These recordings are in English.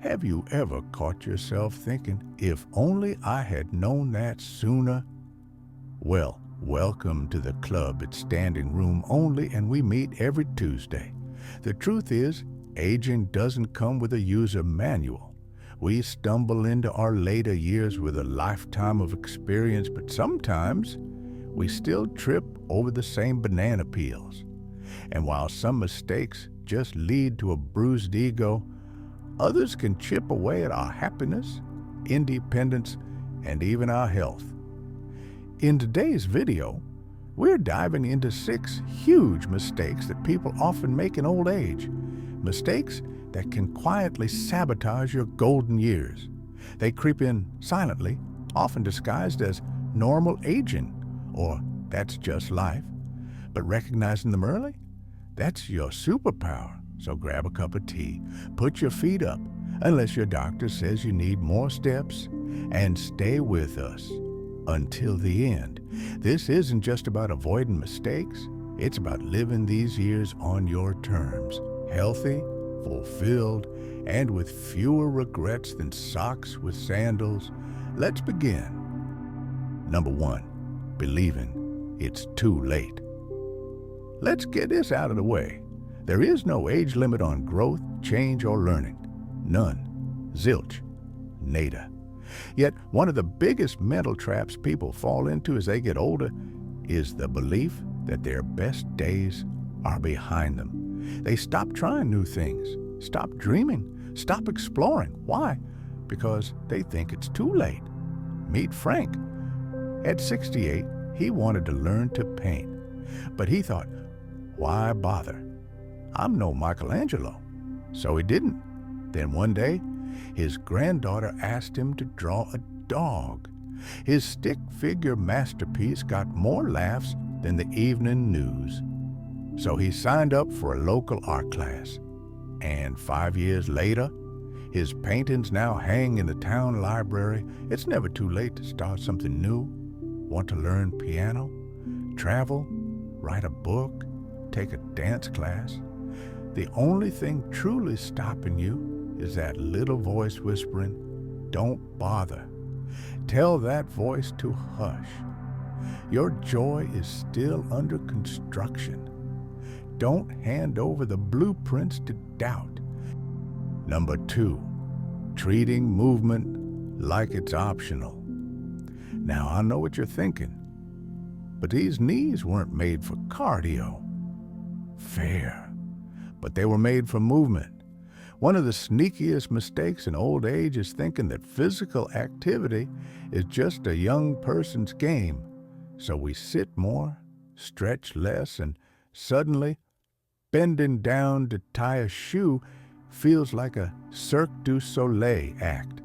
Have you ever caught yourself thinking, if only I had known that sooner? Well, welcome to the club. It's standing room only, and we meet every Tuesday. The truth is, aging doesn't come with a user manual. We stumble into our later years with a lifetime of experience, but sometimes we still trip over the same banana peels. And while some mistakes just lead to a bruised ego, others can chip away at our happiness, independence, and even our health. In today's video, we're diving into 6 huge mistakes that people often make in old age. Mistakes that can quietly sabotage your golden years. They creep in silently, often disguised as normal aging, or that's just life. But recognizing them early, that's your superpower. So grab a cup of tea, put your feet up, unless your doctor says you need more steps, and stay with us until the end. This isn't just about avoiding mistakes. It's about living these years on your terms, healthy, fulfilled, and with fewer regrets than socks with sandals. Let's begin. Number 1, believing it's too late. Let's get this out of the way. There is no age limit on growth, change, or learning. None. Zilch. Nada. Yet, one of the biggest mental traps people fall into as they get older is the belief that their best days are behind them. They stop trying new things, stop dreaming, stop exploring. Why? Because they think it's too late. Meet Frank. At 68, he wanted to learn to paint. But he thought, why bother? I'm no Michelangelo. So he didn't. Then one day, his granddaughter asked him to draw a dog. His stick figure masterpiece got more laughs than the evening news. So he signed up for a local art class. And 5 years later, his paintings now hang in the town library. It's never too late to start something new. Want to learn piano, travel, write a book, take a dance class? The only thing truly stopping you is that little voice whispering, don't bother. Tell that voice to hush. Your joy is still under construction. Don't hand over the blueprints to doubt. Number 2, treating movement like it's optional. Now, I know what you're thinking, but these knees weren't made for cardio. Fair. But they were made for movement. One of the sneakiest mistakes in old age is thinking that physical activity is just a young person's game. So we sit more, stretch less, and suddenly, bending down to tie a shoe feels like a Cirque du Soleil act.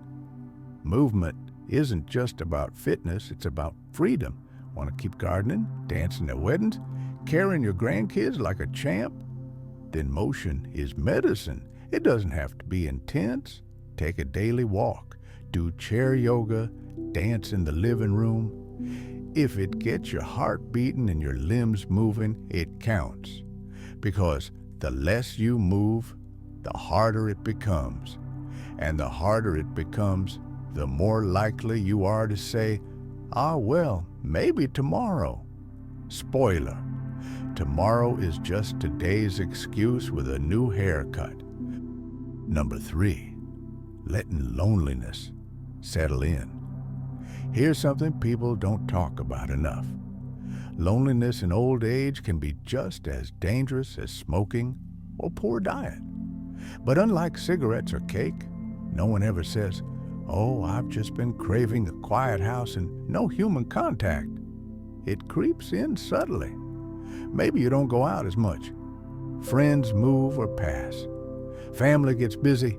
Movement isn't just about fitness, it's about freedom. Want to keep gardening, dancing at weddings, carrying your grandkids like a champ? Then motion is medicine. It doesn't have to be intense. Take a daily walk, do chair yoga, dance in the living room. If it gets your heart beating and your limbs moving, it counts. Because the less you move, the harder it becomes. And the harder it becomes, the more likely you are to say, well, maybe tomorrow. Spoiler. Tomorrow is just today's excuse with a new haircut. Number 3, letting loneliness settle in. Here's something people don't talk about enough. Loneliness in old age can be just as dangerous as smoking or poor diet. But unlike cigarettes or cake, no one ever says, I've just been craving a quiet house and no human contact. It creeps in subtly. Maybe you don't go out as much. Friends move or pass. Family gets busy.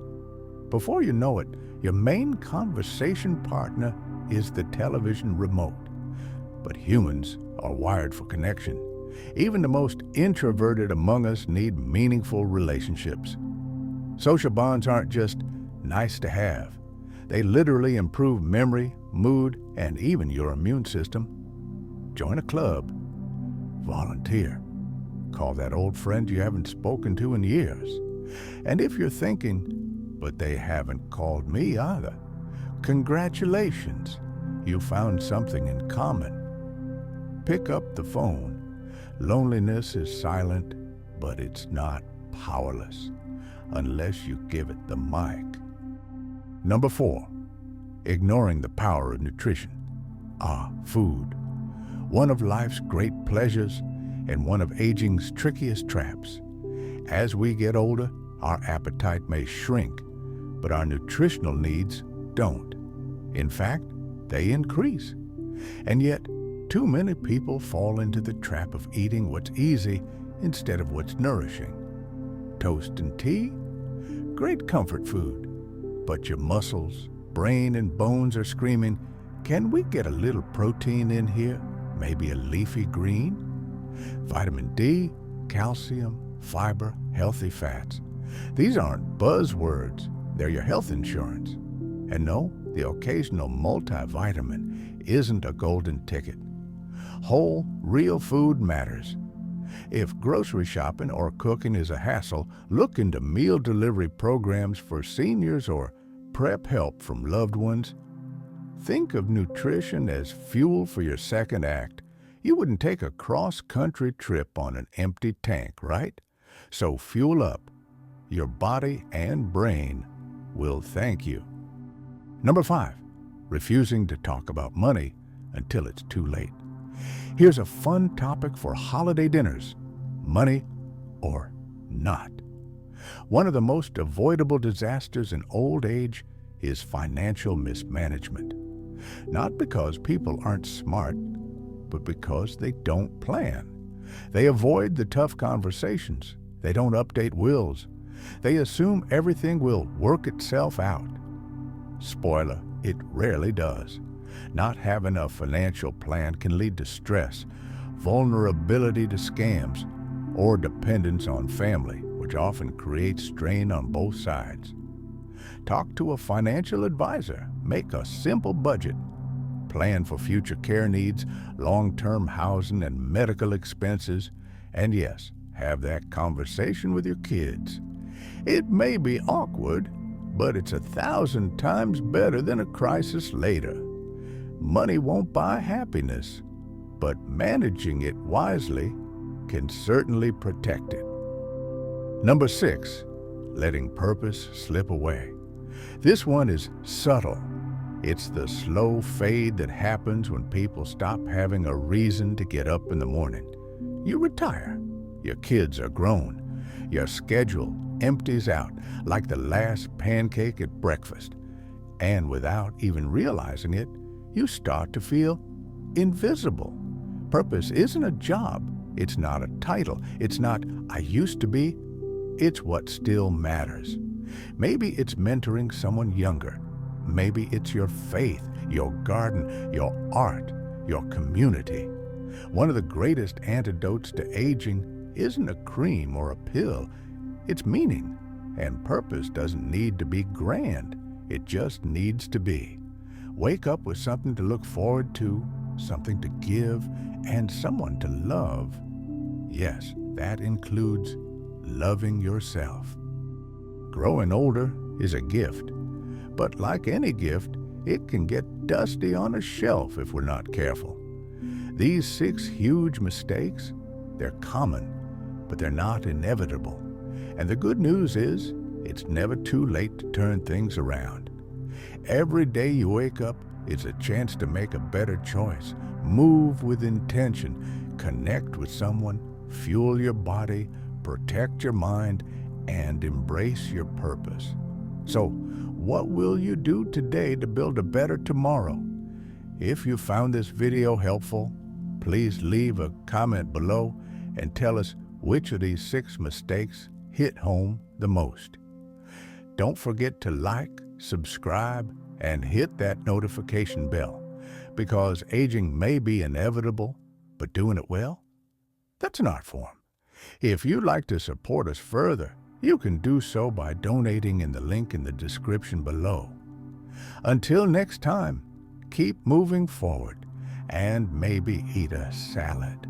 Before you know it, your main conversation partner is the television remote. But humans are wired for connection. Even the most introverted among us need meaningful relationships. Social bonds aren't just nice to have. They literally improve memory, mood, and even your immune system. Join a club. Volunteer. Call that old friend you haven't spoken to in years. And if you're thinking, but they haven't called me either. Congratulations, you found something in common. Pick up the phone. Loneliness is silent, but it's not powerless unless you give it the mic. Number 4, ignoring the power of nutrition. Food. One of life's great pleasures and one of aging's trickiest traps. As we get older, our appetite may shrink, but our nutritional needs don't. In fact, they increase. And yet, too many people fall into the trap of eating what's easy instead of what's nourishing. Toast and tea? Great comfort food. But your muscles, brain, and bones are screaming, can we get a little protein in here? Maybe a leafy green? Vitamin D, calcium, fiber, healthy fats. These aren't buzzwords. They're your health insurance. And no, the occasional multivitamin isn't a golden ticket. Whole, real food matters. If grocery shopping or cooking is a hassle, look into meal delivery programs for seniors or prep help from loved ones. Think of nutrition as fuel for your second act. You wouldn't take a cross-country trip on an empty tank, right? So fuel up. Your body and brain will thank you. Number 5, refusing to talk about money until it's too late. Here's a fun topic for holiday dinners: money or not. One of the most avoidable disasters in old age is financial mismanagement. Not because people aren't smart, but because they don't plan. They avoid the tough conversations. They don't update wills. They assume everything will work itself out. Spoiler, it rarely does. Not having a financial plan can lead to stress, vulnerability to scams, or dependence on family, which often creates strain on both sides. Talk to a financial advisor. Make a simple budget. Plan for future care needs, long-term housing, and medical expenses. And yes, have that conversation with your kids. It may be awkward, but it's 1,000 times better than a crisis later. Money won't buy happiness, but managing it wisely can certainly protect it. Number 6, letting purpose slip away. This one is subtle. It's the slow fade that happens when people stop having a reason to get up in the morning. You retire. Your kids are grown. Your schedule empties out like the last pancake at breakfast. And without even realizing it, you start to feel invisible. Purpose isn't a job. It's not a title. It's not, I used to be. It's what still matters. Maybe it's mentoring someone younger. Maybe it's your faith, your garden, your art, your community. One of the greatest antidotes to aging isn't a cream or a pill. It's meaning. And purpose doesn't need to be grand. It just needs to be. Wake up with something to look forward to, something to give, and someone to love. Yes, that includes loving yourself. Growing older is a gift, but like any gift, it can get dusty on a shelf if we're not careful. These 6 huge mistakes, they're common, but they're not inevitable. And the good news is, it's never too late to turn things around. Every day you wake up, it's a chance to make a better choice. Move with intention, connect with someone, fuel your body, protect your mind, and embrace your purpose. So, what will you do today to build a better tomorrow? If you found this video helpful, please leave a comment below and tell us which of these 6 mistakes hit home the most. Don't forget to like, subscribe, and hit that notification bell, because aging may be inevitable, but doing it well, that's an art form. If you'd like to support us further, you can do so by donating in the link in the description below. Until next time, keep moving forward and maybe eat a salad.